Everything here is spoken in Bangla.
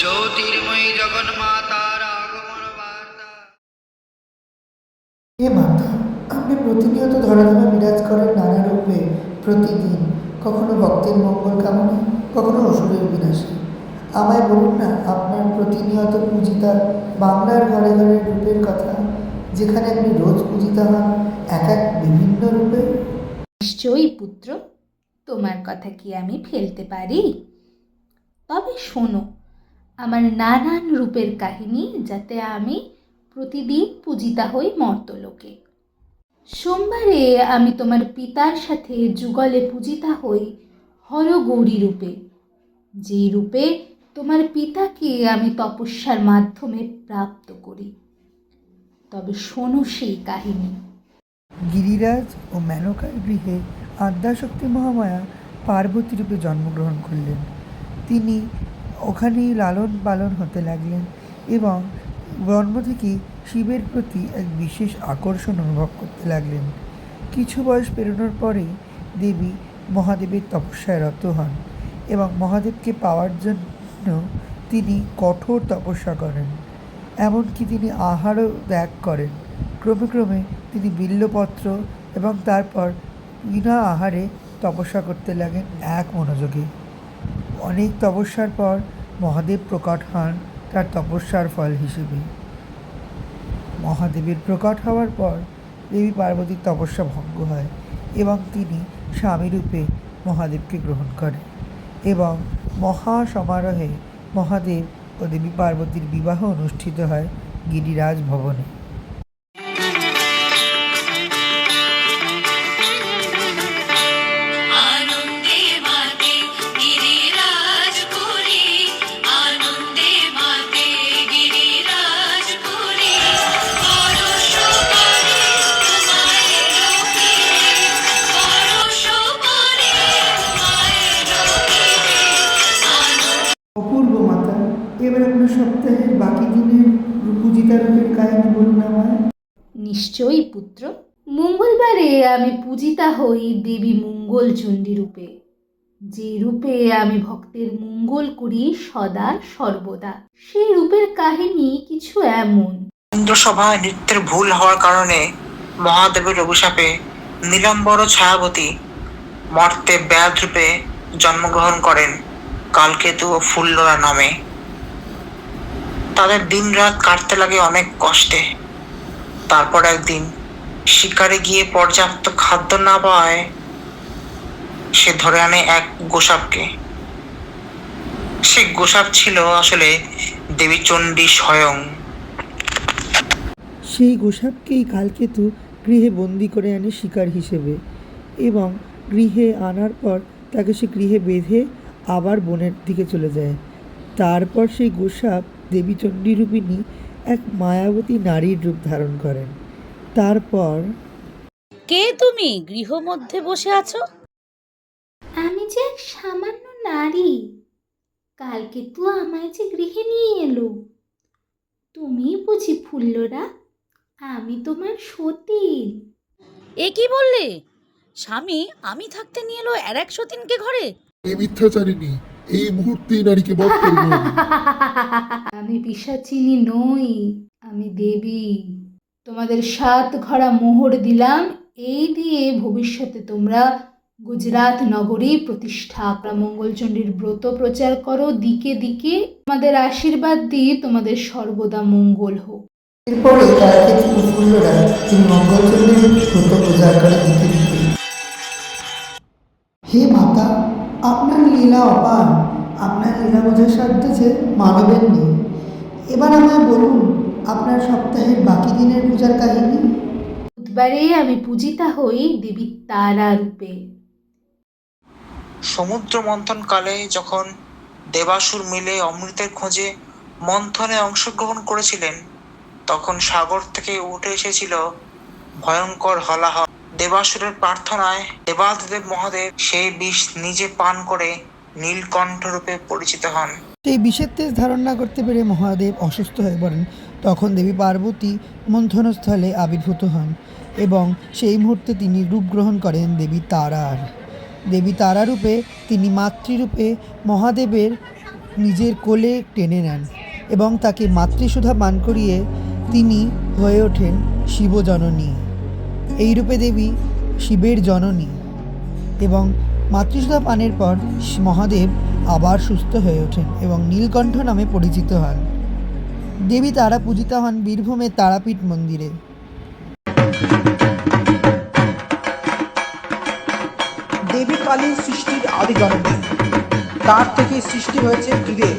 জ্যোতির্ময়ী জগন্মাতার আগমন বার্তা। হে মাতা, আপনি প্রতিনিয়ত ধরাধামে বিরাজ করেন নানা রূপে প্রতিদিন, কখনো ভক্তের মঙ্গল কামনায়, কখনো অসুরের বিনাশে। আমায় বলুন না আপনার প্রতিনিয়ত পূজিতা বাংলার ঘরে ঘরে রূপের কথা, যেখানে আপনি রোজ পূজিতা হন এক এক বিভিন্ন রূপে। নিশ্চয়ই পুত্র, তোমার কথা কি আমি ফেলতে পারি? তবে শোনো আমার নানান রূপের কাহিনী, যাতে আমি প্রতিদিন পূজিতা হই মর্তলোকে। সোমবারে আমি তোমার পিতার সাথে যুগলে পূজিতা হই হরগৌরী রূপে, যেই রূপে তোমার পিতাকে আমি তপস্যার মাধ্যমে প্রাপ্ত করি। তবে শোনো সেই কাহিনী। গিরিরাজ ও মেনকার গৃহে আদ্যাশক্তি মহামায়া পার্বতী রূপে জন্মগ্রহণ করলেন। তিনি ওখানেই লালন পালন হতে লাগলেন এবং জন্ম থেকেই শিবের প্রতি এক বিশেষ আকর্ষণ অনুভব করতে লাগলেন। কিছু বয়স পেরোনোর পরেই দেবী মহাদেবের তপস্যায় রত হন এবং মহাদেবকে পাওয়ার জন্য তিনি কঠোর তপস্যা করেন। এমনকি তিনি আহারও ত্যাগ করেন। ক্রমে ক্রমে তিনি বিল্লপত্র এবং তারপর বিনা আহারে তপস্যা করতে লাগেন এক মনোযোগে। অনেক তপস্যার পর মহাদেব প্রকট হন তার তপস্যার ফল হিসেবে। মহাদেবের প্রকট হওয়ার পর দেবী পার্বতীর তপস্যা ভঙ্গ হয় এবং তিনি স্বামীরূপে মহাদেবকে গ্রহণ করেন এবং মহা সমারোহে মহাদেব ও দেবী পার্বতীর বিবাহ অনুষ্ঠিত হয় গিরিরাজ ভবনে। অপূর্ব মাতা, এবার আপনার সপ্তাহের বাকি দিনের পূজিতা রূপের কাহিনী বলুন আমায়। নিশ্চয়ই পুত্র। মঙ্গলবারে আমি পূজিতা হই দেবী মঙ্গলচণ্ডী রূপে, যে রূপে আমি ভক্তের মঙ্গল করি সদা সর্বদা। সেই রূপের কাহিনী কিছু এমন। ইন্দ্রসভায় নৃত্যের ভুল হওয়ার কারণে মহাদেবের অভিশাপে নীলাম্বর ছায়াবতী মর্তে ব্যাধ রূপে জন্মগ্রহণ করেন কালকেতু ও ফুল্লরা নামে। তাদের দিন রাত কাটতে লাগে অনেক কষ্টে। তারপর একদিন শিকারে গিয়ে পর্যাপ্ত খাদ্য না পাওয়ায় সে ধরে আনে এক গোসাপকে। সে গোসাপ ছিল আসলে দেবী চণ্ডী স্বয়ং। সেই গোসাপকেই কালকেতু গৃহে বন্দি করে আনে শিকার হিসেবে এবং গৃহে আনার পর তাকে সে গৃহে বেঁধে আবার বনের দিকে চলে যায়। তারপর সেই গোসাপ দেবী চণ্ডীরূপিণী এক মায়াবতী নারীর রূপ ধারণ করেন। তারপর কে তুমি গৃহমধ্যে বসে আছো? আমি যে এক সামান্য নারী, কালকে তো আমায় যে গৃহে নিয়ে এলো। তুমি বুঝি ফুল্লরা? আমি তোমার সতীন। এ কি বললে? স্বামী আমি থাকতে নিয়ে এলো আর এক সতীনকে ঘরে? এই মিথ্যাচারিণী, এই মুহূর্তেই নারীকে বধ করবে। আমি পিশাচিনী নই, আমি দেবী। তোমাদের 7 ঘড়া মোহর দিলাম, এই দিয়ে ভবিষ্যতে তোমরা গুজরাট নগরী প্রতিষ্ঠা মঙ্গলচণ্ডীর ব্রত প্রচার করো দিকে দিকে। তোমাদের আশীর্বাদ দিয়ে তোমাদের সর্বদা মঙ্গল হোক। এরপরে কালকেতু ও ফুল্লরা তিনি মঙ্গলচণ্ডীর ব্রত প্রচার করে দিতে দিতে। হে মাতা, আপনার লীলা অপার, আপনার লীলা বোঝার সাধ্য যে মানবের নেই। এবার আমায় বলুন আপনার সপ্তাহের বাকি দিনের পূজার কাহিনী। বুধবারে আমি পূজিতা হই দেবী তারা রূপে। সমুদ্র মন্থন কালে যখন দেবাসুর মিলে অমৃতের খোঁজে মন্থনে অংশগ্রহণ করেছিলেন, তখন সাগর থেকে উঠে এসেছিল ভয়ঙ্কর হলাহল। দেবাসুরের প্রার্থনায় দেবাদিদেব মহাদেব সেই বিষ নিজে পান করে নীলকণ্ঠ রূপে পরিচিত হন। সেই বিষের তেজ ধারণ না করতে পেরে মহাদেব অসুস্থ হয়ে পড়েন। তখন দেবী পার্বতী মন্থনস্থলে আবির্ভূত হন এবং সেই মুহূর্তে তিনি রূপ গ্রহণ করেন দেবী তারার। দেবী তারা রূপে তিনি মাতৃরূপে মহাদেবের নিজের কোলে টেনে নেন এবং তাকে মাতৃসুধা পান করিয়ে তিনি হয়ে ওঠেন শিবজননী। এইরূপে দেবী শিবের জননী এবং মাতৃসুধা পানের পর মহাদেব আবার সুস্থ হয়ে ওঠেন এবং নীলকণ্ঠ নামে পরিচিত হন। দেবী তারা পূজিতা হন বীরভূমের তারাপীঠ মন্দিরে। দেবী কালী সৃষ্টির আদি জননী, তার থেকে সৃষ্টি হয়েছে জীবের।